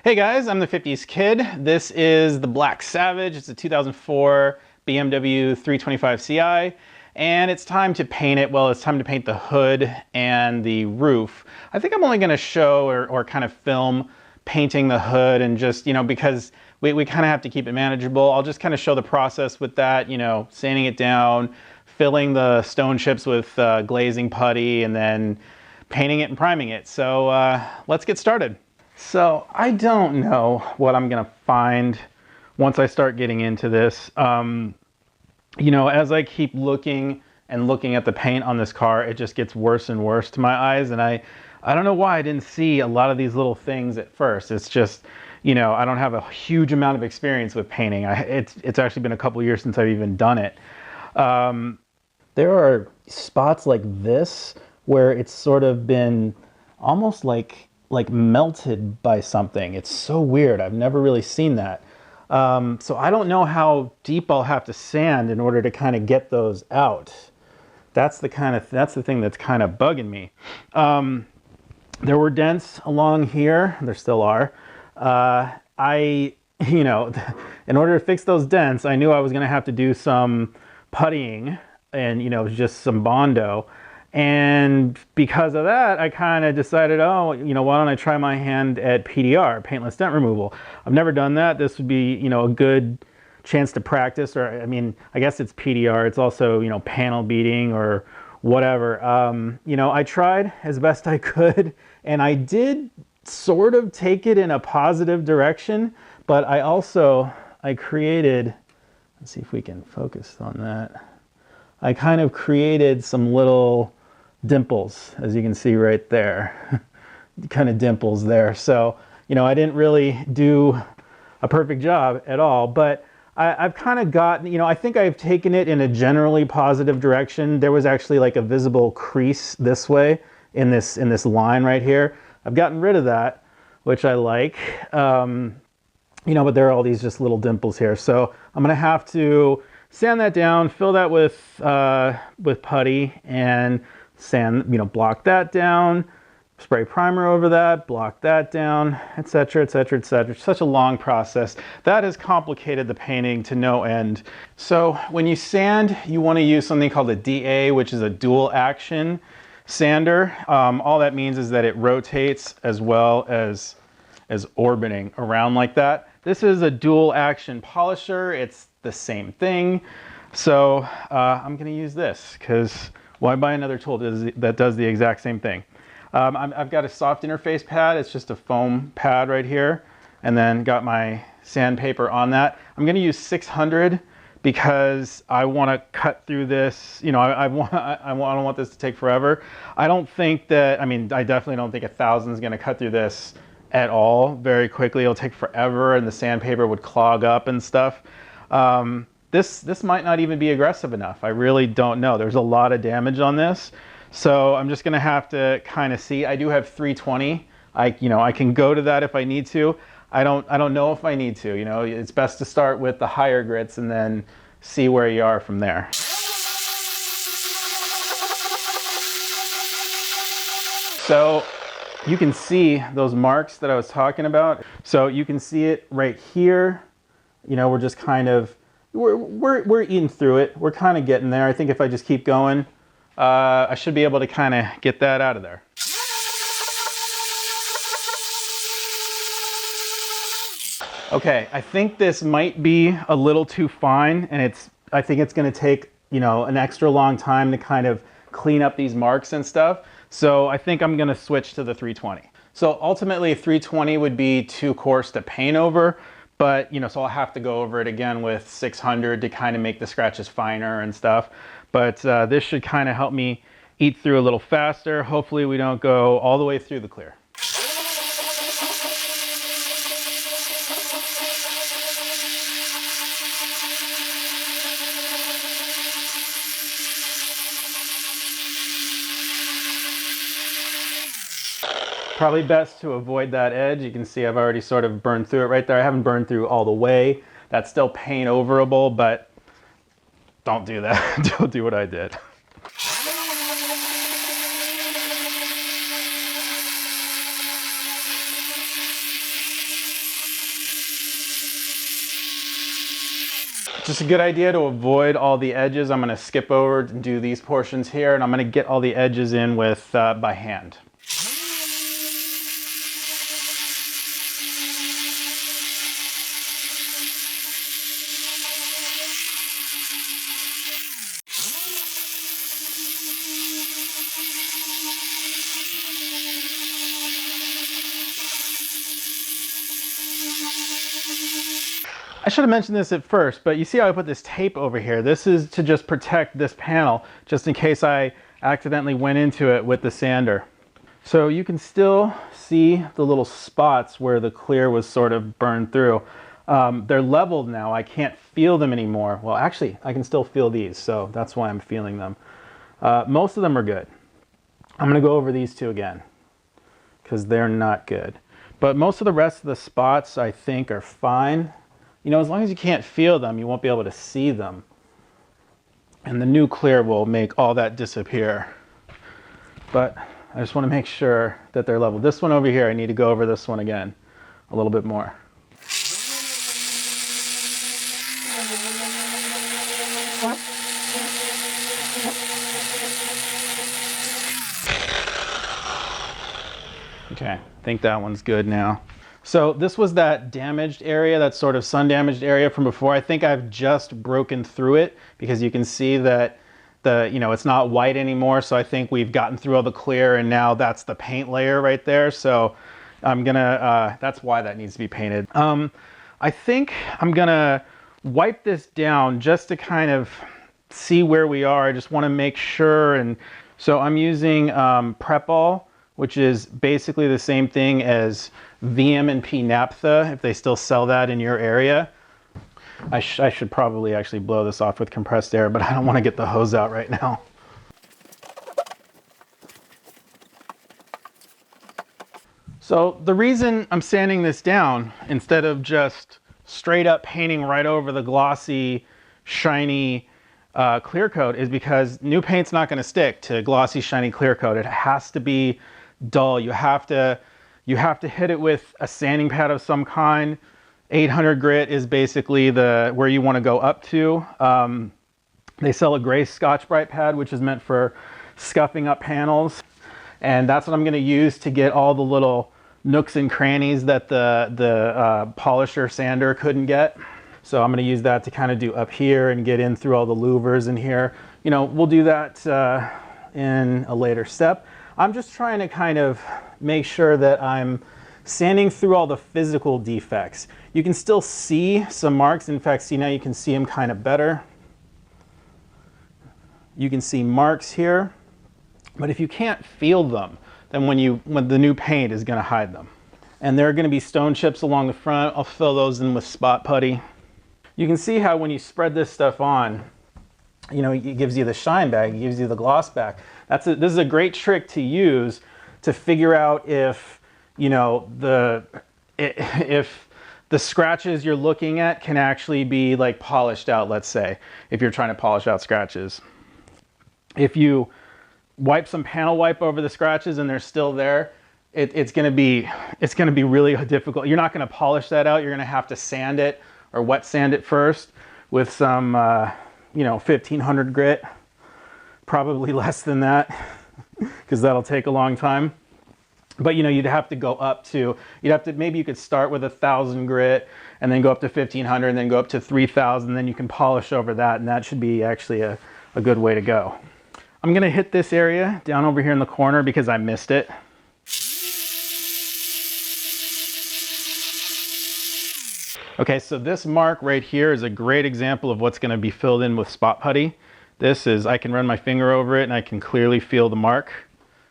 Hey guys, I'm the 50s Kid. This is the Black Savage. It's a 2004 BMW 325 Ci, and it's time to paint it. Well, it's time to paint the hood and the roof. I think I'm only going to show or kind of film painting the hood, and just, because we kind of have to keep it manageable. I'll just kind of show the process with that, sanding it down, filling the stone chips with glazing putty, and then painting it and priming it. So let's get started. So I don't know what I'm gonna find once I start getting into this. As I keep looking at the paint on this car, it just gets worse and worse to my eyes, and I don't know why I didn't see a lot of these little things at first. It's just, I don't have a huge amount of experience with painting. It's actually been a couple years since I've even done it. There are spots like this where it's sort of been almost like melted by something. It's so weird. I've never really seen that. So I don't know how deep I'll have to sand in order to kind of get those out. That's the thing that's kind of bugging me. There were dents along here. There still are. In order to fix those dents, I knew I was going to have to do some puttying and, just some Bondo. And because of that, I kind of decided, why don't I try my hand at PDR, Paintless Dent Removal. I've never done that. This would be, a good chance to practice, or, I guess it's PDR. It's also, panel beating or whatever. I tried as best I could, and I did sort of take it in a positive direction, but I created, let's see if we can focus on that. I kind of created some little dimples, as you can see right there, kind of dimples there. So, I didn't really do a perfect job at all, but I've kind of gotten, I think I've taken it in a generally positive direction. There was actually like a visible crease this way in this line right here. I've gotten rid of that, which I like, but there are all these just little dimples here. So I'm going to have to sand that down, fill that with putty, and sand, block that down, spray primer over that, block that down, etc., etc., etc. Such a long process. That has complicated the painting to no end. So when you sand, you want to use something called a DA, which is a dual action sander. All that means is that it rotates as well as orbiting around like that. This is a dual action polisher. It's the same thing. So I'm going to use this because why buy another tool that does the exact same thing? I've got a soft interface pad. It's just a foam pad right here, and then got my sandpaper on that. I'm going to use 600 because I want to cut through this. I don't want this to take forever. I definitely don't think 1,000 is going to cut through this at all very quickly. It'll take forever, and the sandpaper would clog up and stuff. This might not even be aggressive enough. I really don't know. There's a lot of damage on this. So I'm just gonna have to kind of see. I do have 320. I can go to that if I need to. I don't know if I need to. It's best to start with the higher grits and then see where you are from there. So you can see those marks that I was talking about. So you can see it right here. We're just kind of, we're eating through it. We're kind of getting there. I think if I just keep going, I should be able to kind of get that out of there. Okay, I think this might be a little too fine, and I think it's going to take, an extra long time to kind of clean up these marks and stuff. So I think I'm going to switch to the 320. So ultimately 320 would be too coarse to paint over. But, so I'll have to go over it again with 600 to kind of make the scratches finer and stuff. But this should kind of help me eat through a little faster. Hopefully we don't go all the way through the clear. Probably best to avoid that edge. You can see I've already sort of burned through it right there. I haven't burned through all the way. That's still paint overable, but don't do that. Don't do what I did. Just a good idea to avoid all the edges. I'm gonna skip over and do these portions here, and I'm gonna get all the edges in with by hand. I should have mentioned this at first, but you see how I put this tape over here? This is to just protect this panel, just in case I accidentally went into it with the sander. So you can still see the little spots where the clear was sort of burned through. They're leveled now. I can't feel them anymore. Well, actually, I can still feel these, so that's why I'm feeling them. Most of them are good. I'm gonna go over these two again, because they're not good. But most of the rest of the spots, I think, are fine. You know, as long as you can't feel them, you won't be able to see them. And the new clear will make all that disappear. But I just want to make sure that they're level. This one over here, I need to go over this one again a little bit more. Okay, I think that one's good now. So this was that damaged area, that sort of sun damaged area from before. I think I've just broken through it because you can see that it's not white anymore. So I think we've gotten through all the clear, and now that's the paint layer right there. So I'm gonna, that's why that needs to be painted. I think I'm gonna wipe this down just to kind of see where we are. I just wanna make sure. And so I'm using Prep-All, which is basically the same thing as VM&P naphtha, if they still sell that in your area. I should probably actually blow this off with compressed air, but I don't want to get the hose out right now. So the reason I'm sanding this down instead of just straight up painting right over the glossy, shiny clear coat is because new paint's not going to stick to glossy, shiny clear coat. It has to be dull. You have to hit it with a sanding pad of some kind. 800 grit is basically where you want to go up to. They sell a gray Scotch-Brite pad, which is meant for scuffing up panels. And that's what I'm going to use to get all the little nooks and crannies that the polisher sander couldn't get. So I'm going to use that to kind of do up here and get in through all the louvers in here. You know, we'll do that in a later step. I'm just trying to kind of make sure that I'm sanding through all the physical defects. You can still see some marks. In fact, see, now you can see them kind of better. You can see marks here, but if you can't feel them, then when the new paint is going to hide them. And there are going to be stone chips along the front. I'll fill those in with spot putty. You can see how when you spread this stuff on, you know, it gives you the shine back, it gives you the gloss back. This is a great trick to use to figure out if, you know, if the scratches you're looking at can actually be like polished out, let's say, if you're trying to polish out scratches. If you wipe some panel wipe over the scratches and they're still there, it's gonna be really difficult. You're not gonna polish that out. You're gonna have to sand it or wet sand it first with some, 1500 grit, probably less than that, because that'll take a long time. But you'd have to go up to, maybe you could start with 1000 grit and then go up to 1500 and then go up to 3000, then you can polish over that, and that should be actually a good way to go. I'm gonna hit this area down over here in the corner because I missed it. Okay, so this mark right here is a great example of what's gonna be filled in with spot putty. I can run my finger over it and I can clearly feel the mark.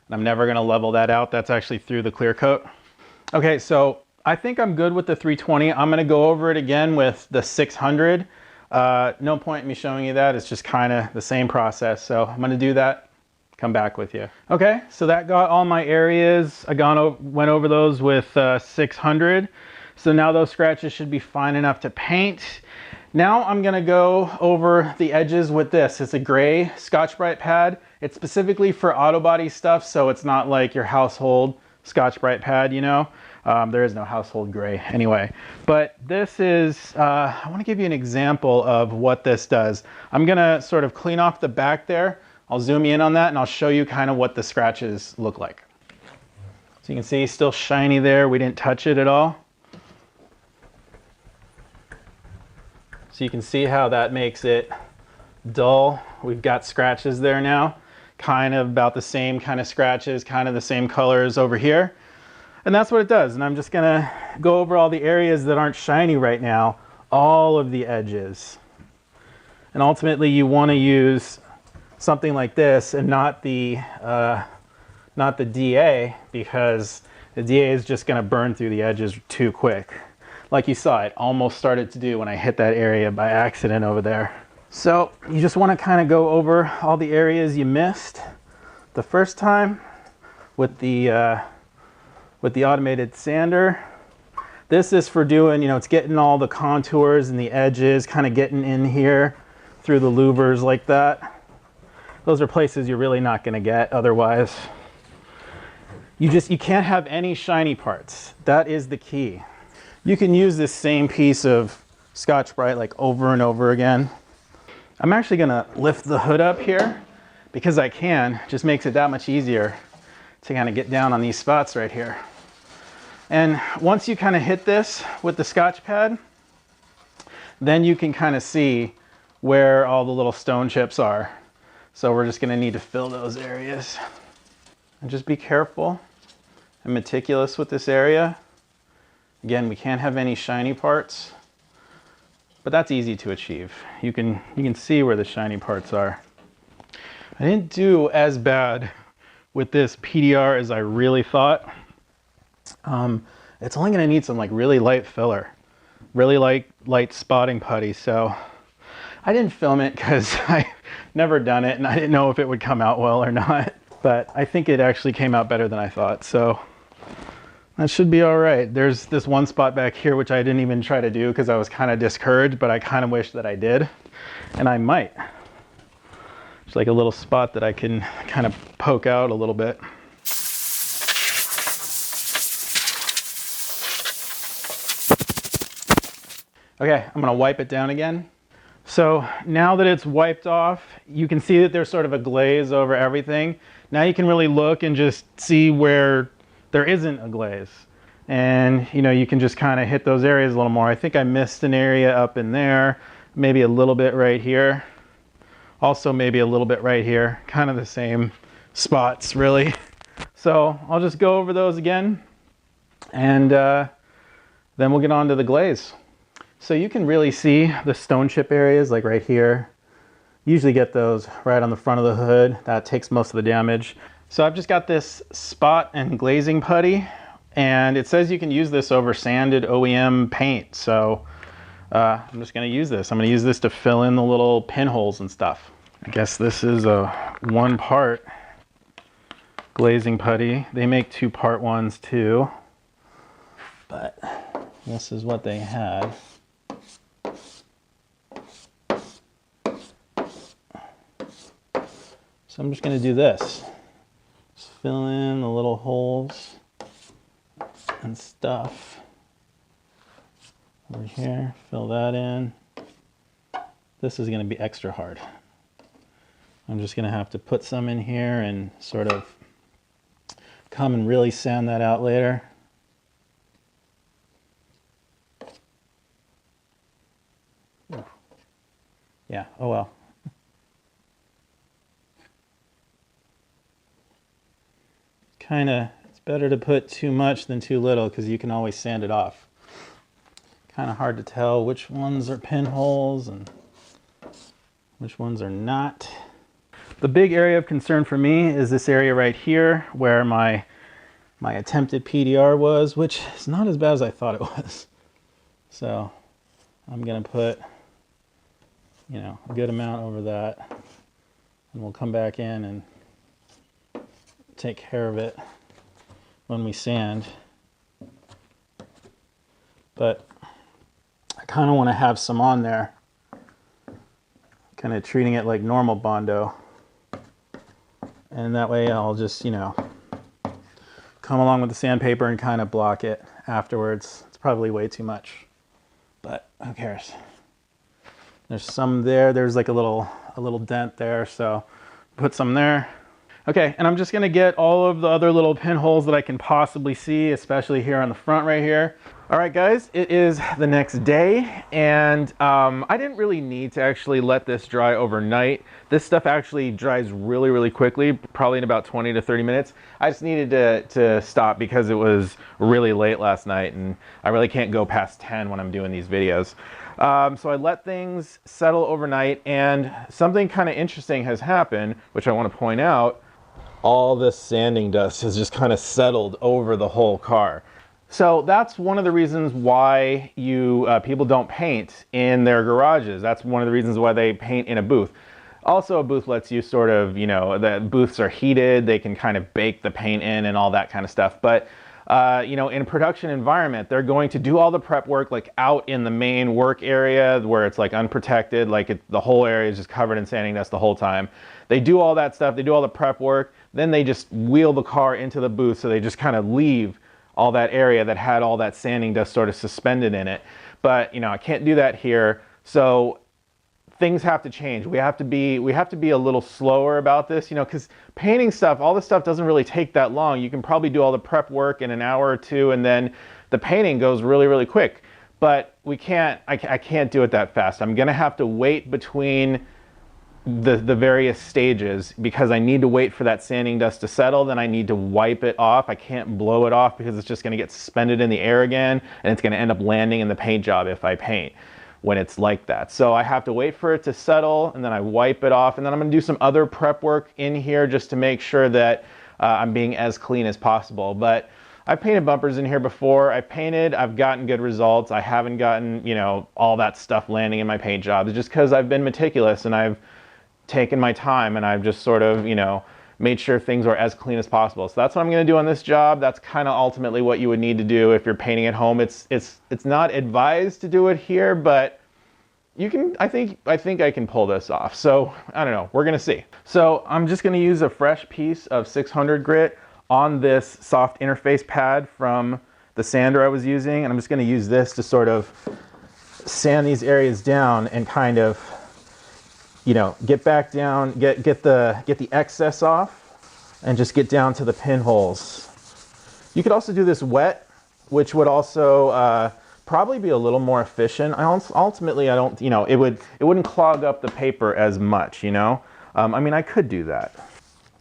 And I'm never gonna level that out. That's actually through the clear coat. Okay, so I think I'm good with the 320. I'm gonna go over it again with the 600. No point in me showing you that. It's just kind of the same process. So I'm gonna do that, come back with you. Okay, so that got all my areas. I went over those with 600. So now those scratches should be fine enough to paint. Now I'm gonna go over the edges with this. It's a gray Scotch-Brite pad. It's specifically for auto body stuff, so it's not like your household Scotch-Brite pad, There is no household gray anyway. But this is, I want to give you an example of what this does. I'm going to sort of clean off the back there. I'll zoom you in on that and I'll show you kind of what the scratches look like. So you can see still shiny there. We didn't touch it at all. So you can see how that makes it dull. We've got scratches there now, kind of about the same kind of scratches, kind of the same colors over here. And that's what it does. And I'm just gonna go over all the areas that aren't shiny right now, all of the edges. And ultimately you wanna use something like this and not the DA, because the DA is just gonna burn through the edges too quick. Like you saw, it almost started to do when I hit that area by accident over there. So you just want to kind of go over all the areas you missed the first time with the automated sander. This is for doing, you know, it's getting all the contours and the edges, kind of getting in here through the louvers like that. Those are places you're really not going to get otherwise. You can't have any shiny parts. That is the key. You can use this same piece of Scotch-Brite like over and over again. I'm actually gonna lift the hood up here because I can. Just makes it that much easier to kind of get down on these spots right here. And once you kind of hit this with the Scotch pad, then you can kind of see where all the little stone chips are. So we're just gonna need to fill those areas. And just be careful and meticulous with this area. Again, we can't have any shiny parts, but that's easy to achieve. You can see where the shiny parts are. I didn't do as bad with this PDR as I really thought. It's only gonna need some like really light filler, really light spotting putty. So I didn't film it because I've never done it and I didn't know if it would come out well or not, but I think it actually came out better than I thought. So that should be all right. There's this one spot back here which I didn't even try to do because I was kind of discouraged, but I kind of wish that I did, and I might. It's like a little spot that I can kind of poke out a little bit. Okay, I'm gonna wipe it down again. So now that it's wiped off, you can see that there's sort of a glaze over everything. Now you can really look and just see where there isn't a glaze. And you know, you can just kind of hit those areas a little more. I think I missed an area up in there, maybe a little bit right here. Also maybe a little bit right here, kind of the same spots really. So I'll just go over those again and then we'll get on to the glaze. So you can really see the stone chip areas like right here. Usually get those right on the front of the hood. That takes most of the damage. So I've just got this spot and glazing putty, and it says you can use this over sanded OEM paint. So I'm just gonna use this. I'm gonna use this to fill in the little pinholes and stuff. I guess this is a 1-part glazing putty. They make 2-part ones too, but this is what they had. So I'm just gonna do this. Just fill in the little holes and stuff. Over here, fill that in. This is gonna be extra hard. I'm just gonna have to put some in here and sort of come and really sand that out later. Yeah, oh well. It's better to put too much than too little because you can always sand it off. Kind of hard to tell which ones are pinholes and which ones are not. The big area of concern for me is this area right here where my attempted PDR was, which is not as bad as I thought it was. So I'm gonna put, you know, a good amount over that, and we'll come back in and take care of it when we sand. But I kind of want to have some on there, kind of treating it like normal Bondo, and that way I'll just, you know, come along with the sandpaper and kind of block it afterwards. It's probably way too much, but who cares? There's some there. There's like a little dent there, so put some there. Okay, and I'm just gonna get all of the other little pinholes that I can possibly see, especially here on the front right here. All right, guys, it is the next day, and I didn't really need to actually let this dry overnight. This stuff actually dries really, really quickly, probably in about 20 to 30 minutes. I just needed to stop because it was really late last night, and I really can't go past 10 when I'm doing these videos. So I let things settle overnight, and something kind of interesting has happened, which I want to point out. All this sanding dust has just kind of settled over the whole car. So that's one of the reasons why people don't paint in their garages. That's one of the reasons why they paint in a booth. Also, a booth lets you sort of, the booths are heated, they can kind of bake the paint in and all that kind of stuff. But in a production environment, they're going to do all the prep work like out in the main work area where it's like unprotected, like the whole area is just covered in sanding dust the whole time. They do all that stuff, they do all the prep work, then they just wheel the car into the booth, so they just kind of leave all that area that had all that sanding dust sort of suspended in it. But I can't do that here, so things have to change. We have to be a little slower about this, because painting stuff, all this stuff doesn't really take that long. You can probably do all the prep work in an hour or two, and then the painting goes really, really quick. But I can't do it that fast. I'm gonna have to wait between the various stages because I need to wait for that sanding dust to settle. Then I need to wipe it off. I can't blow it off because it's just gonna get suspended in the air again, and it's gonna end up landing in the paint job if I paint when it's like that. So I have to wait for it to settle, and then I wipe it off, and then I'm gonna do some other prep work in here just to make sure that I'm being as clean as possible. But I've painted bumpers in here before. I've gotten good results. I haven't gotten, all that stuff landing in my paint jobs just because I've been meticulous and I've taken my time and I've just sort of, made sure things are as clean as possible. So that's what I'm gonna do on this job. That's kind of ultimately what you would need to do if you're painting at home. It's not advised to do it here, but you can, I think I can pull this off. So I don't know, we're gonna see. So I'm just gonna use a fresh piece of 600 grit on this soft interface pad from the sander I was using. And I'm just gonna use this to sort of sand these areas down and kind of, get back down, get the excess off and just get down to the pinholes. You could also do this wet, which would also probably be a little more efficient. Ultimately, I don't, it wouldn't clog up the paper as much, I mean, I could do that.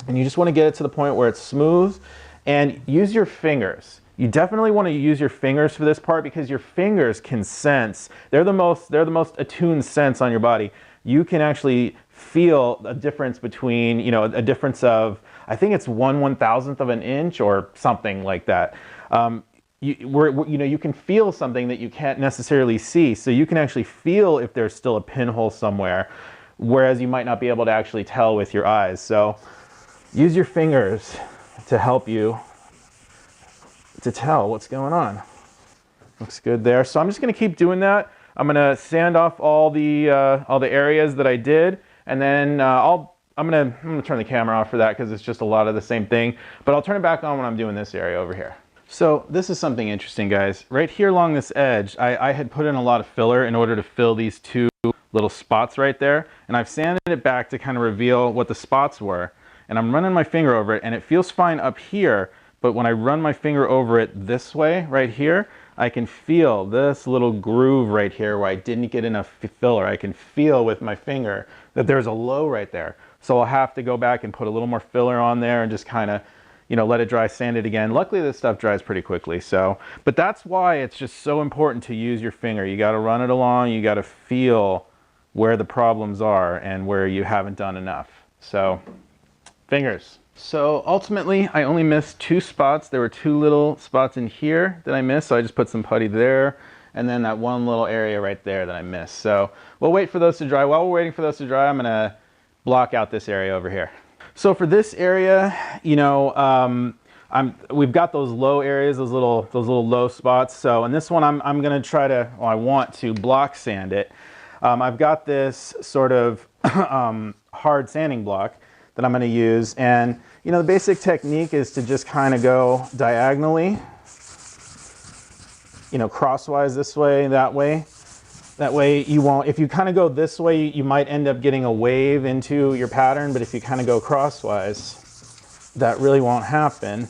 And you just want to get it to the point where it's smooth and use your fingers. You definitely want to use your fingers for this part because your fingers can sense. They're the most attuned sense on your body. You can actually feel a difference between, a difference of, I think it's 1/1000th of an inch or something like that. You can feel something that you can't necessarily see. So you can actually feel if there's still a pinhole somewhere, whereas you might not be able to actually tell with your eyes. So use your fingers to help you to tell what's going on. Looks good there. So I'm just gonna keep doing that. I'm gonna sand off all the areas that I did, and then I'm gonna turn the camera off for that because it's just a lot of the same thing. But I'll turn it back on when I'm doing this area over here. So this is something interesting, guys. Right here along this edge, I had put in a lot of filler in order to fill these two little spots right there, and I've sanded it back to kind of reveal what the spots were. And I'm running my finger over it, and it feels fine up here, but when I run my finger over it this way, right here, I can feel this little groove right here where I didn't get enough filler. I can feel with my finger that there's a low right there. So I'll have to go back and put a little more filler on there and just kind of, let it dry, sand it again. Luckily, this stuff dries pretty quickly. So, but that's why it's just so important to use your finger. You got to run it along. You got to feel where the problems are and where you haven't done enough. So, fingers. So ultimately, I only missed 2 spots. There were 2 little spots in here that I missed, so I just put some putty there, and then that one little area right there that I missed. So we'll wait for those to dry. While we're waiting for those to dry, I'm gonna block out this area over here. So for this area, we've got those low areas, those little low spots. So in this one, I'm gonna try to, well, I want to block sand it. I've got this sort of hard sanding block that I'm going to use, and the basic technique is to just kind of go diagonally you know, crosswise this way, that way. That way you won't, if you kind of go this way, you might end up getting a wave into your pattern, but if you kind of go crosswise, that really won't happen.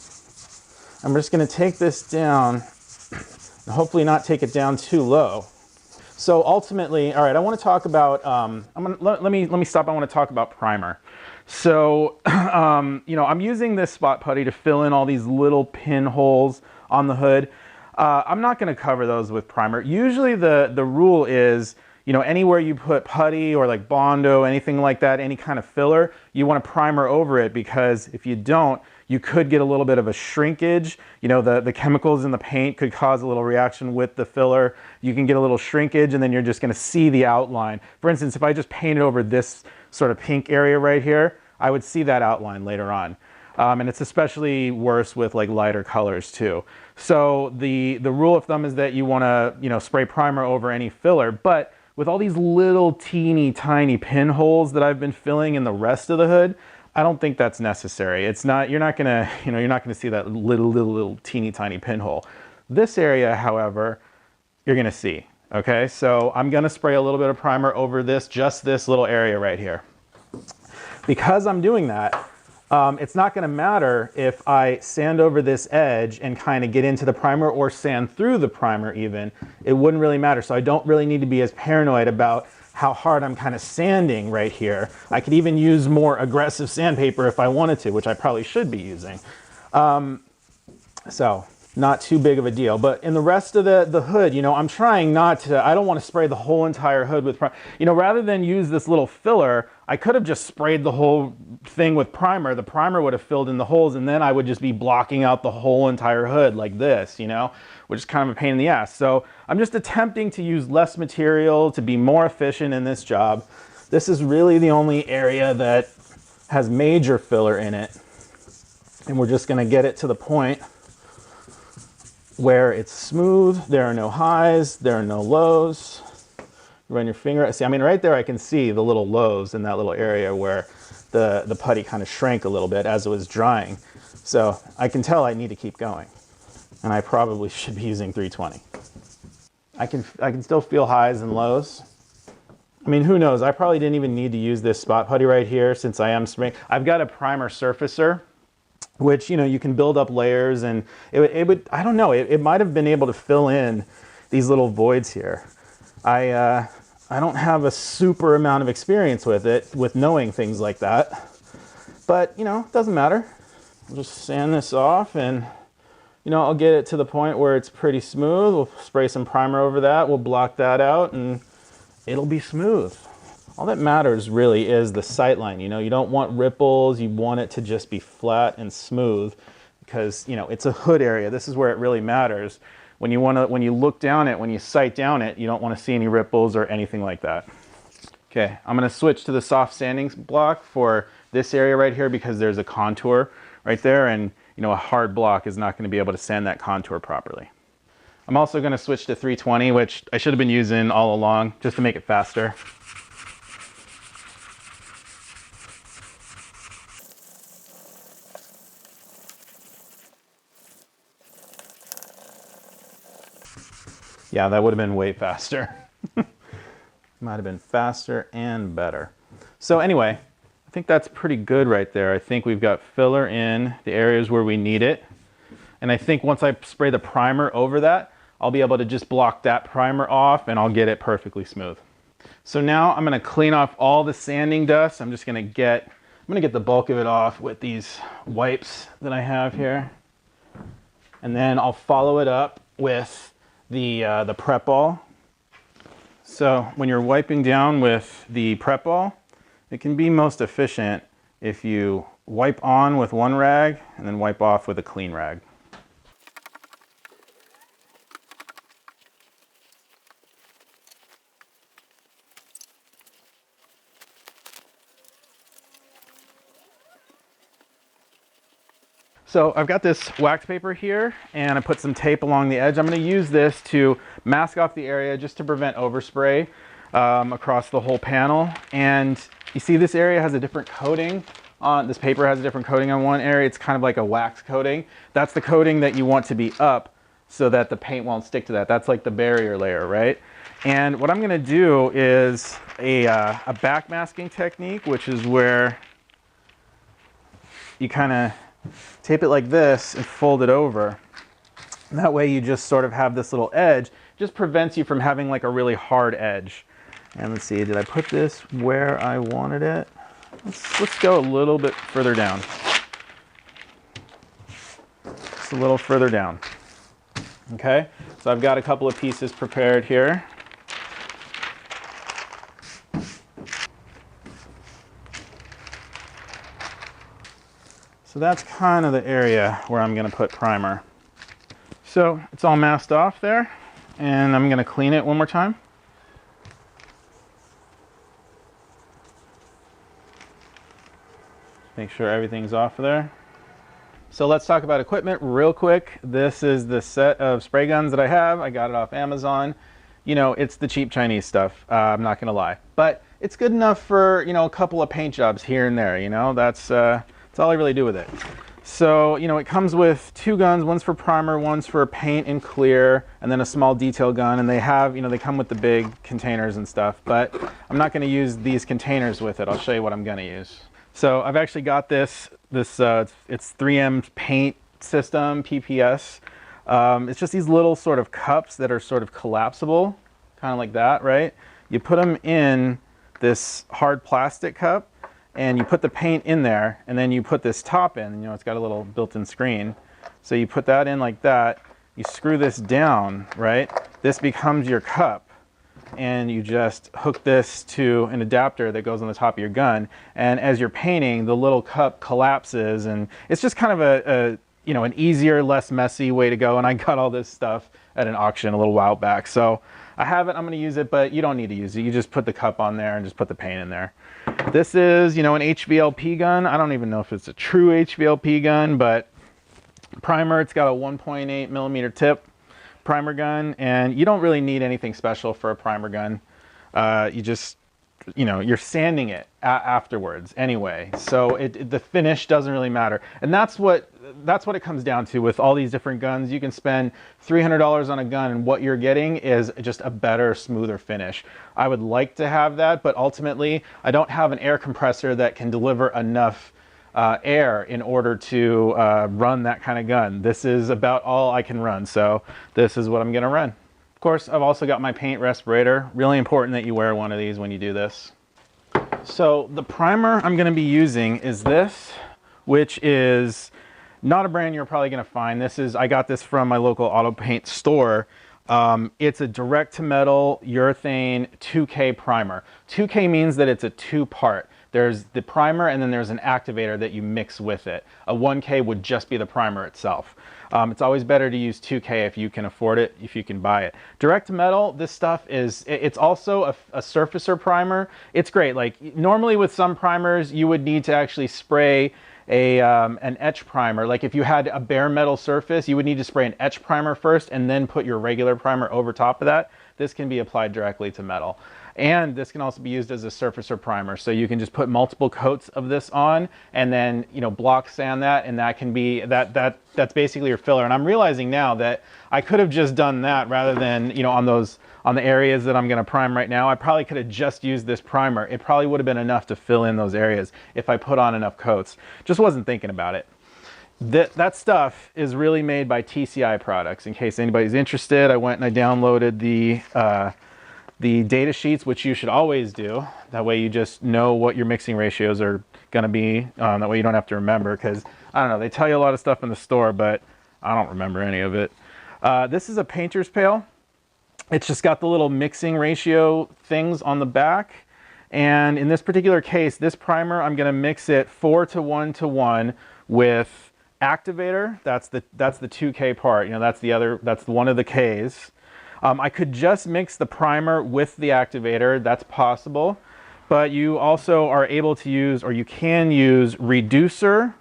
I'm just going to take this down and hopefully not take it down too low. So ultimately, all right, I want to talk about, let me stop. I want to talk about primer. So, you know, I'm using this spot putty to fill in all these little pinholes on the hood. I'm not going to cover those with primer. Usually the rule is, you know, anywhere you put putty or like Bondo, anything like that, any kind of filler, you want to primer over it, because if you don't, you could get a little bit of a shrinkage. You know, the chemicals in the paint could cause a little reaction with the filler. You can get a little shrinkage, and then you're just going to see the outline. For instance, if I just painted over this sort of pink area right here, I would see that outline later on. And it's especially worse with like lighter colors too. So the rule of thumb is that you want to, you know, spray primer over any filler. But with all these little teeny tiny pinholes that I've been filling in the rest of the hood, I don't think that's necessary. It's not, you're not gonna, you know, you're not gonna see that little teeny tiny pinhole. This area, however, you're gonna see. Okay, so I'm gonna spray a little bit of primer over this, just this little area right here. Because I'm doing that, it's not going to matter if I sand over this edge and kind of get into the primer, or sand through the primer even. It wouldn't really matter. So I don't really need to be as paranoid about how hard I'm kind of sanding right here. I could even use more aggressive sandpaper if I wanted to, which I probably should be using. So not too big of a deal. But in the rest of the hood, you know, I'm trying not to, I don't want to spray the whole entire hood with primer. You know, rather than use this little filler, I could have just sprayed the whole thing with primer. The primer would have filled in the holes, and then I would just be blocking out the whole entire hood like this, you know, which is kind of a pain in the ass. So I'm just attempting to use less material to be more efficient in this job. This is really the only area that has major filler in it. And we're just going to get it to the point where it's smooth. There are no highs, there are no lows. Run your finger, see, I mean, right there I can see the little lows in that little area where the putty kind of shrank a little bit as it was drying. So I can tell I need to keep going. And I probably should be using 320. I can still feel highs and lows. I mean, who knows? I probably didn't even need to use this spot putty right here, since I am spraying. I've got a primer surfacer, which, you know, you can build up layers, and it would, I don't know, it might have been able to fill in these little voids here. I don't have a super amount of experience with it, with knowing things like that, but, you know, it doesn't matter. I'll just sand this off, and, you know, I'll get it to the point where it's pretty smooth. We'll spray some primer over that. We'll block that out, and it'll be smooth. All that matters really is the sight line. You know, you don't want ripples. You want it to just be flat and smooth, because, you know, it's a hood area. This is where it really matters. When you look down it, when you sight down it, you don't want to see any ripples or anything like that. Okay, I'm going to switch to the soft sanding block for this area right here, because there's a contour right there, and, you know, a hard block is not going to be able to sand that contour properly. I'm also going to switch to 320, which I should have been using all along, just to make it faster. Yeah, that would have been way faster. Might have been faster and better. So anyway, I think that's pretty good right there. I think we've got filler in the areas where we need it. And I think once I spray the primer over that, I'll be able to just block that primer off, and I'll get it perfectly smooth. So now I'm going to clean off all the sanding dust. I'm going to get the bulk of it off with these wipes that I have here. And then I'll follow it up with the prep ball. So when you're wiping down with the prep ball, it can be most efficient if you wipe on with one rag and then wipe off with a clean rag. So I've got this wax paper here, and I put some tape along the edge. I'm going to use this to mask off the area, just to prevent overspray across the whole panel. And you see this area has a different coating on, this paper has a different coating on one area. It's kind of like a wax coating. That's the coating that you want to be up, so that the paint won't stick to that. That's like the barrier layer, right? And what I'm gonna do is a backmasking technique, which is where you kind of tape it like this and fold it over. And that way you just sort of have this little edge. It just prevents you from having like a really hard edge. And let's see, did I put this where I wanted it? Let's go a little bit further down. Just a little further down. Okay, so I've got a couple of pieces prepared here. So that's kind of the area where I'm going to put primer. So it's all masked off there, and I'm going to clean it one more time. Make sure everything's off of there. So let's talk about equipment real quick. This is the set of spray guns that I have. I got it off Amazon. You know, it's the cheap Chinese stuff, I'm not gonna lie. But it's good enough for, you know, a couple of paint jobs here and there, you know? That's all I really do with it. So, you know, it comes with two guns, one's for primer, one's for paint and clear, and then a small detail gun. And they have, you know, they come with the big containers and stuff, but I'm not gonna use these containers with it. I'll show you what I'm gonna use. So I've actually got it's 3M paint system, PPS. It's just these little sort of cups that are sort of collapsible, kind of like that, right? You put them in this hard plastic cup and you put the paint in there, and then you put this top in, you know, it's got a little built-in screen. So you put that in like that, you screw this down, right? This becomes your cup. And you just hook this to an adapter that goes on the top of your gun, and as you're painting, the little cup collapses, and it's just kind of a you know, an easier, less messy way to go. And I got all this stuff at an auction a little while back, so I have it. I'm going to use it, but you don't need to use it. You just put the cup on there and just put the paint in there. This is, you know, an HVLP gun. I don't even know if it's a true HVLP gun, but primer. It's got a 1.8 millimeter tip. Primer gun, and you don't really need anything special for a primer gun. You just, you know, you're sanding it afterwards anyway, so the finish doesn't really matter. And that's what it comes down to with all these different guns. You can spend $300 on a gun, and what you're getting is just a better, smoother finish. I would like to have that, but ultimately I don't have an air compressor that can deliver enough air in order to run that kind of gun. This is about all I can run, so this is what I'm gonna run. Of course, I've also got my paint respirator. Really important that you wear one of these when you do this. So the primer I'm gonna be using is this, which is not a brand you're probably gonna find. I got this from my local auto paint store. It's a direct to metal urethane 2K primer. 2K means that it's a two-part. There's the primer, and then there's an activator that you mix with it. A 1K would just be the primer itself. It's always better to use 2K if you can afford it, if you can buy it. Direct to metal, this stuff it's also a surfacer primer. It's great. Like normally with some primers, you would need to actually spray an etch primer. Like if you had a bare metal surface, you would need to spray an etch primer first and then put your regular primer over top of that. This can be applied directly to metal. And this can also be used as a surfacer primer. So you can just put multiple coats of this on and then, you know, block sand that, and that can be, that's basically your filler. And I'm realizing now that I could have just done that rather than, you know, on the areas that I'm gonna prime right now. I probably could have just used this primer. It probably would have been enough to fill in those areas if I put on enough coats. Just wasn't thinking about it. That stuff is really made by TCI products. In case anybody's interested, I went and I downloaded the data sheets, which you should always do. That way you just know what your mixing ratios are gonna be. That way you don't have to remember, because I don't know, they tell you a lot of stuff in the store, but I don't remember any of it. This is a painter's pail. It's just got the little mixing ratio things on the back. And in this particular case, this primer, I'm gonna mix it 4 to 1 to 1 with activator. That's the 2K part. You know, that's one of the Ks. I could just mix the primer with the activator. That's possible. But you also are able to use, or you can use, reducer,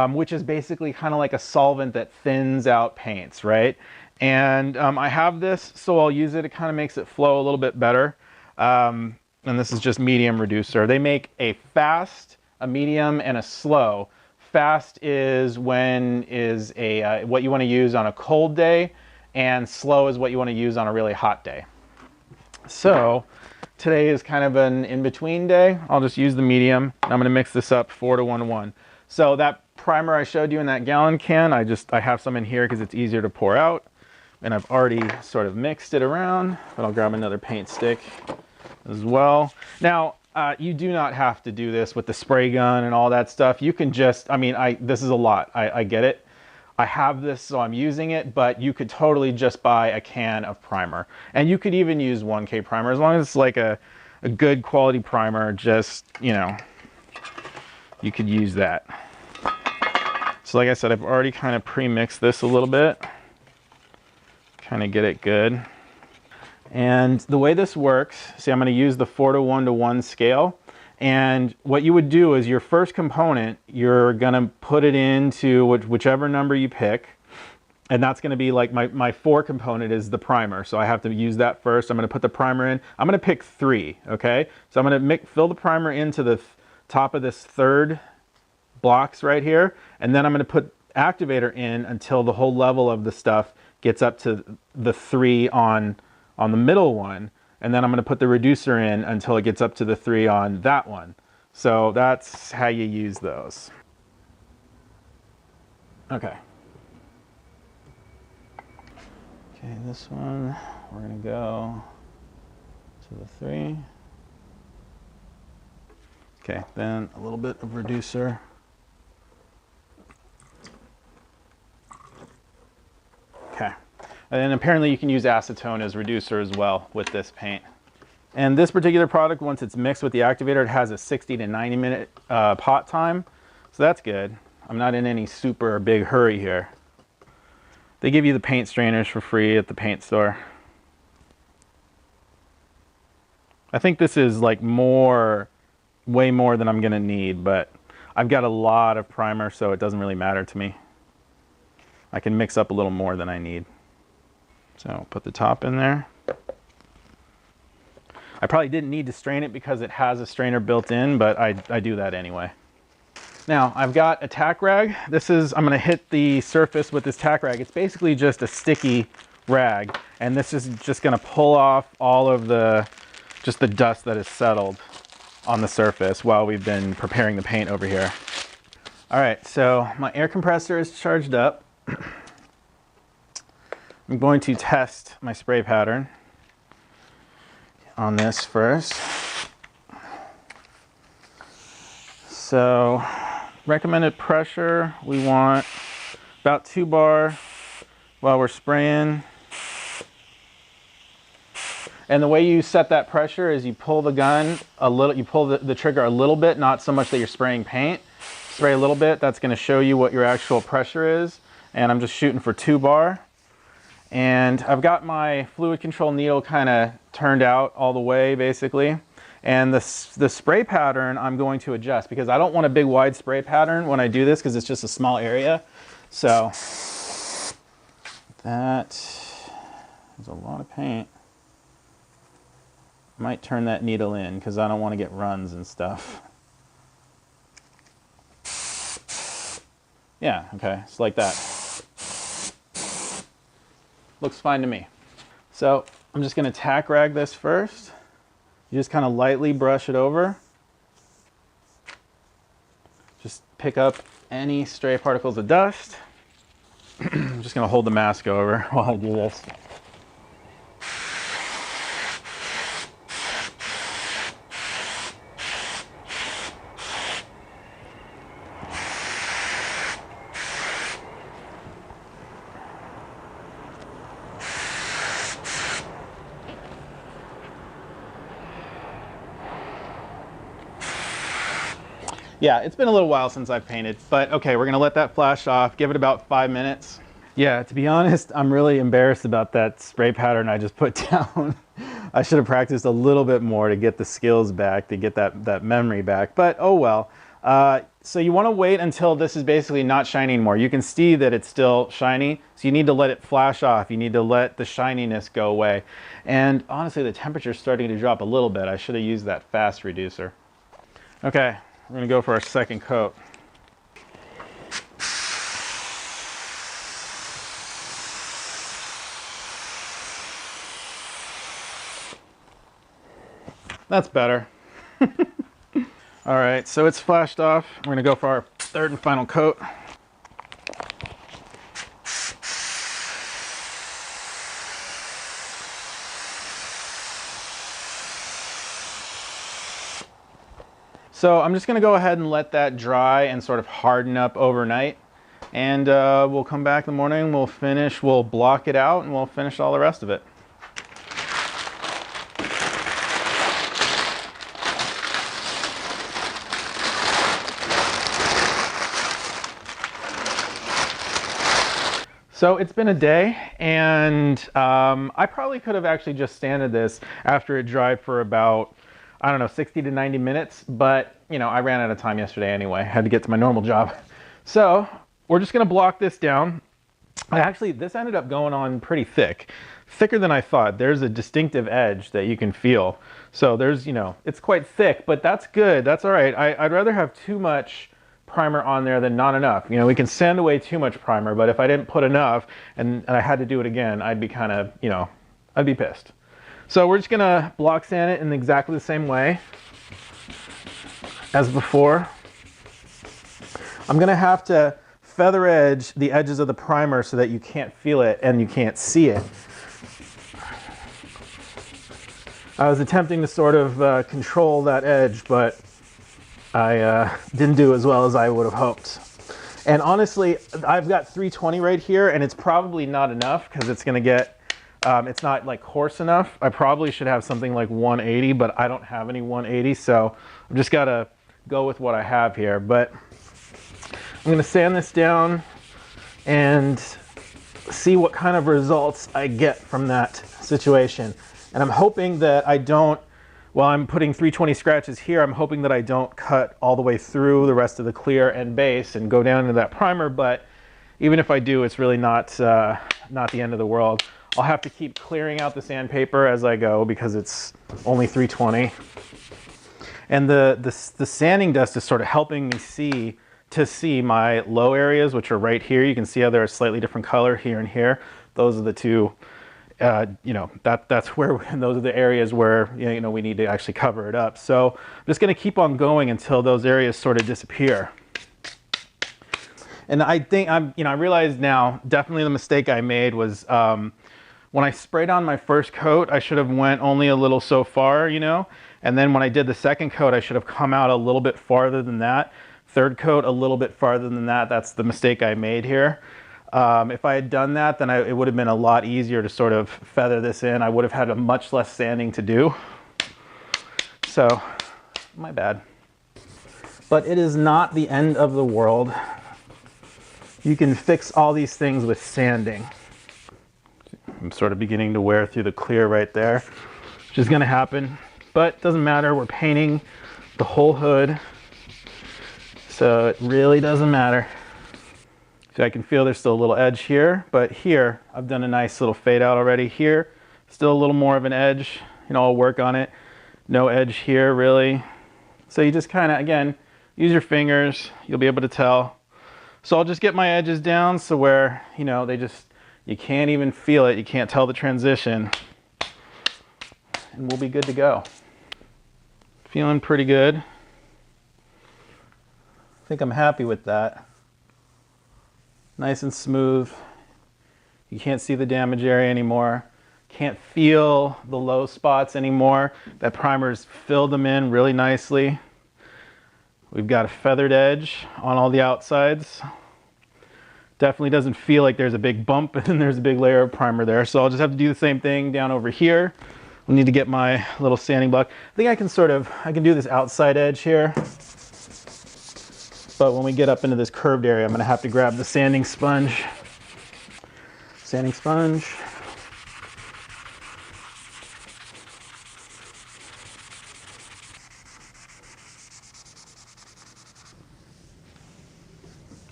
which is basically kind of like a solvent that thins out paints, right? And I have this, so I'll use it. It kind of makes it flow a little bit better. And this is just medium reducer. They make a fast, a medium, and a slow. fast is when is a what you want to use on a cold day, and slow is what you want to use on a really hot day. So today is kind of an in-between day. I'll just use the medium. I'm going to mix this up 4:1:1. So that primer I showed you in that gallon can, I have some in here because it's easier to pour out. And I've already sort of mixed it around, but I'll grab another paint stick as well. Now, you do not have to do this with the spray gun and all that stuff. You can just, I mean, this is a lot. I get it. I have this, so I'm using it, but you could totally just buy a can of primer. And you could even use 1K primer, as long as it's like a good quality primer, just, you know, you could use that. So like I said, I've already kind of pre-mixed this a little bit. Kind of get it good. And the way this works, see, I'm going to use the 4:1:1 scale. And what you would do is your first component, you're going to put it into whichever number you pick. And that's going to be like my 4 component is the primer. So I have to use that first. I'm going to put the primer in. I'm going to pick 3, okay? So I'm going to fill the primer into the top of this third box right here. And then I'm going to put activator in until the whole level of the stuff gets up to the 3 on the middle one, and then I'm going to put the reducer in until it gets up to the 3 on that one. So that's how you use those. Okay. Okay, this one, we're going to go to the 3. Okay, then a little bit of reducer. Okay, and then apparently you can use acetone as reducer as well with this paint. And this particular product, once it's mixed with the activator, it has a 60 to 90 minute pot time. So that's good. I'm not in any super big hurry here. They give you the paint strainers for free at the paint store. I think this is like way more than I'm gonna need, but I've got a lot of primer, so it doesn't really matter to me. I can mix up a little more than I need. So I'll put the top in there. I probably didn't need to strain it because it has a strainer built in, but I do that anyway. Now I've got a tack rag. I'm gonna hit the surface with this tack rag. It's basically just a sticky rag, and this is just gonna pull off all of the dust that is settled on the surface while we've been preparing the paint over here. All right, so my air compressor is charged up. I'm going to test my spray pattern on this first. So recommended pressure, we want about 2 bar while we're spraying. And the way you set that pressure is you pull the gun a little, you pull the trigger a little bit, not so much that you're spraying paint. Spray a little bit, that's going to show you what your actual pressure is. And I'm just shooting for 2 bar. And I've got my fluid control needle kind of turned out all the way basically. And the spray pattern I'm going to adjust because I don't want a big wide spray pattern when I do this because it's just a small area. So that is a lot of paint. I might turn that needle in because I don't want to get runs and stuff. Yeah, okay, it's like that. Looks fine to me. So I'm just going to tack rag this first. You just kind of lightly brush it over. Just pick up any stray particles of dust. I'm just going to hold the mask over while I do this. Yeah, it's been a little while since I've painted, but okay, we're gonna let that flash off, give it about 5 minutes. Yeah, to be honest, I'm really embarrassed about that spray pattern I just put down. I should have practiced a little bit more to get the skills back, to get that memory back, but oh well. So you wanna wait until this is basically not shiny anymore. You can see that it's still shiny, so you need to let it flash off. You need to let the shininess go away. And honestly, the temperature's starting to drop a little bit. I should have used that fast reducer. Okay. We're gonna go for our second coat. That's better. All right, so it's flashed off. We're gonna go for our third and final coat. So I'm just gonna go ahead and let that dry and sort of harden up overnight. And we'll come back in the morning, we'll block it out, and we'll finish all the rest of it. So it's been a day, and I probably could have actually just sanded this after it dried for about, I don't know, 60 to 90 minutes, but you know, I ran out of time yesterday anyway. I had to get to my normal job. So we're just gonna block this down. Actually, this ended up going on pretty thick, thicker than I thought. There's a distinctive edge that you can feel. So there's, you know, it's quite thick, but that's good, that's all right. I'd rather have too much primer on there than not enough. You know, we can sand away too much primer, but if I didn't put enough and I had to do it again, I'd be kind of, you know, I'd be pissed. So we're just gonna block sand it in exactly the same way as before. I'm gonna have to feather edge the edges of the primer so that you can't feel it and you can't see it. I was attempting to sort of control that edge, but I didn't do as well as I would have hoped. And honestly, I've got 320 right here, and it's probably not enough because it's gonna get, it's not like coarse enough. I probably should have something like 180, but I don't have any 180, so I've just gotta go with what I have here. But I'm gonna sand this down and see what kind of results I get from that situation. And I'm hoping that I don't, while I'm putting 320 scratches here, I'm hoping that I don't cut all the way through the rest of the clear and base and go down into that primer, but even if I do, it's really not not the end of the world. I'll have to keep clearing out the sandpaper as I go because it's only 320. And the sanding dust is sort of helping me see my low areas, which are right here. You can see how they're a slightly different color here and here. Those are the two, you know, that's where, those are the areas where, you know, we need to actually cover it up. So I'm just gonna keep on going until those areas sort of disappear. And I think I realize now, definitely the mistake I made was when I sprayed on my first coat, I should have went only a little so far, you know, and then when I did the second coat, I should have come out a little bit farther than that. Third coat, a little bit farther than that. That's the mistake I made here. If I had done that, then it would have been a lot easier to sort of feather this in. I would have had a much less sanding to do. So, my bad. But it is not the end of the world. You can fix all these things with sanding. I'm sort of beginning to wear through the clear right there, which is gonna happen, but it doesn't matter. We're painting the whole hood, so it really doesn't matter. So I can feel there's still a little edge here, but here I've done a nice little fade out already. Here, still a little more of an edge. You know, I'll work on it. No edge here really. So you just kind of, again, use your fingers. You'll be able to tell. So I'll just get my edges down so where, you know, you can't even feel it. You can't tell the transition. And we'll be good to go. Feeling pretty good. I think I'm happy with that. Nice and smooth. You can't see the damage area anymore. Can't feel the low spots anymore. That primer's filled them in really nicely. We've got a feathered edge on all the outsides. Definitely doesn't feel like there's a big bump and then there's a big layer of primer there. So I'll just have to do the same thing down over here. We'll need to get my little sanding block. I think I can do this outside edge here. But when we get up into this curved area, I'm gonna have to grab the sanding sponge. Sanding sponge.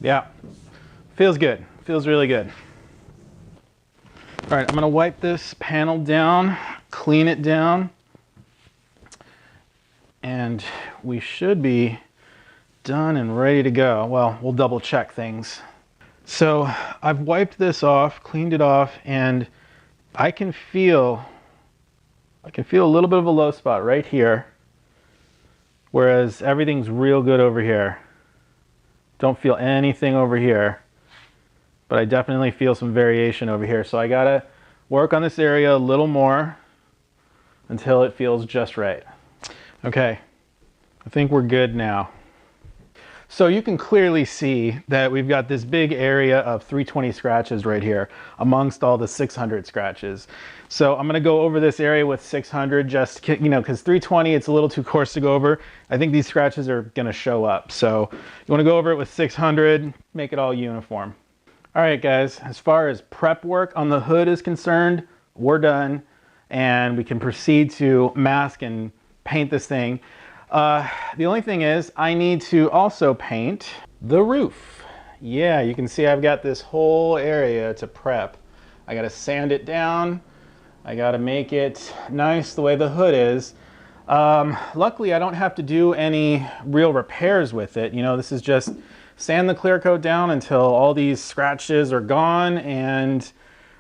Yeah, feels good, feels really good. All right, I'm gonna wipe this panel down, clean it down, and we should be done and ready to go. Well, we'll double check things. So I've wiped this off, cleaned it off, and I can feel I can feel a little bit of a low spot right here, whereas everything's real good over here. Don't feel anything over here, but I definitely feel some variation over here. So I gotta work on this area a little more until it feels just right. Okay, I think we're good now. So you can clearly see that we've got this big area of 320 scratches right here amongst all the 600 scratches. So I'm gonna go over this area with 600 just, you know, because 320, it's a little too coarse to go over. I think these scratches are gonna show up. So you wanna go over it with 600, make it all uniform. All right, guys, as far as prep work on the hood is concerned, we're done, and we can proceed to mask and paint this thing. The only thing is I need to also paint the roof. Yeah, you can see I've got this whole area to prep. I gotta sand it down. I gotta make it nice the way the hood is. Luckily, I don't have to do any real repairs with it. You know, this is just sand the clear coat down until all these scratches are gone, and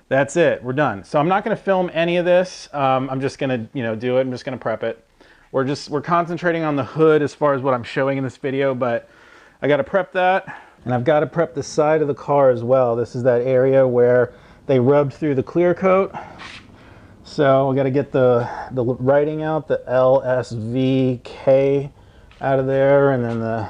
that's it. We're done. So I'm not gonna film any of this. I'm just gonna, you know, do it. I'm just gonna prep it. We're concentrating on the hood as far as what I'm showing in this video, but I got to prep that, and I've got to prep the side of the car as well. This is that area where they rubbed through the clear coat. So we got to get the writing out, the LSVK out of there, and then the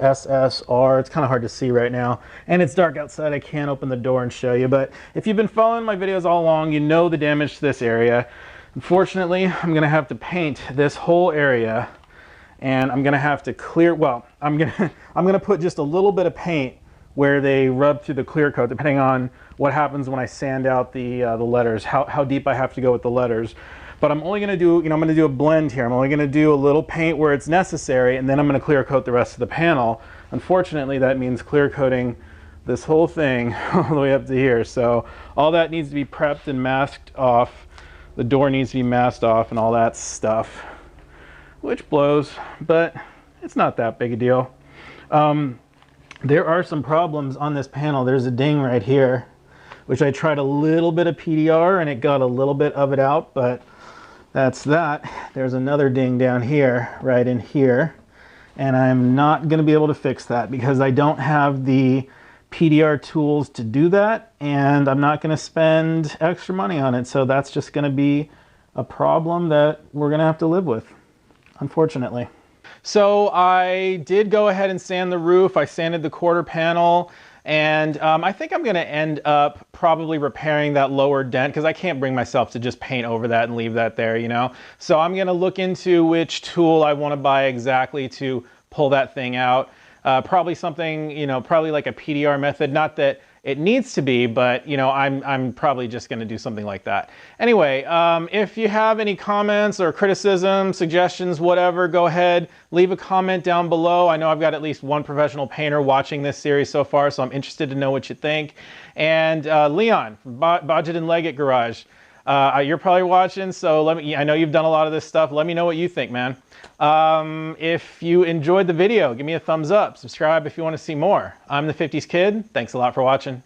SSR. It's kind of hard to see right now, and it's dark outside. I can't open the door and show you, but if you've been following my videos all along, you know the damage to this area. Unfortunately, I'm gonna have to paint this whole area, and I'm gonna have to clear, well, I'm gonna put just a little bit of paint where they rub through the clear coat, depending on what happens when I sand out the letters, how deep I have to go with the letters. But I'm only gonna do, you know, I'm gonna do a blend here. I'm only gonna do a little paint where it's necessary, and then I'm gonna clear coat the rest of the panel. Unfortunately, that means clear coating this whole thing all the way up to here. So all that needs to be prepped and masked off. The door needs to be masked off and all that stuff, which blows, but it's not that big a deal. There are some problems on this panel. There's a ding right here, which I tried a little bit of PDR and it got a little bit of it out, but that's that. There's another ding down here, right in here, and I'm not gonna be able to fix that because I don't have the PDR tools to do that, and I'm not going to spend extra money on it, so that's just going to be a problem that we're going to have to live with, unfortunately. So I did go ahead and sand the roof. I sanded the quarter panel, and I think I'm going to end up probably repairing that lower dent because I can't bring myself to just paint over that and leave that there, you know. So I'm going to look into which tool I want to buy exactly to pull that thing out. Probably something, you know, probably like a PDR method. Not that it needs to be, but, you know, I'm probably just going to do something like that. Anyway, if you have any comments or criticism, suggestions, whatever, go ahead, leave a comment down below. I know I've got at least one professional painter watching this series so far, so I'm interested to know what you think. And Leon from Bodget and Leggett Garage, you're probably watching, so I know you've done a lot of this stuff. Let me know what you think, man. If you enjoyed the video, give me a thumbs up. Subscribe if you want to see more. I'm the 50s Kid. Thanks a lot for watching.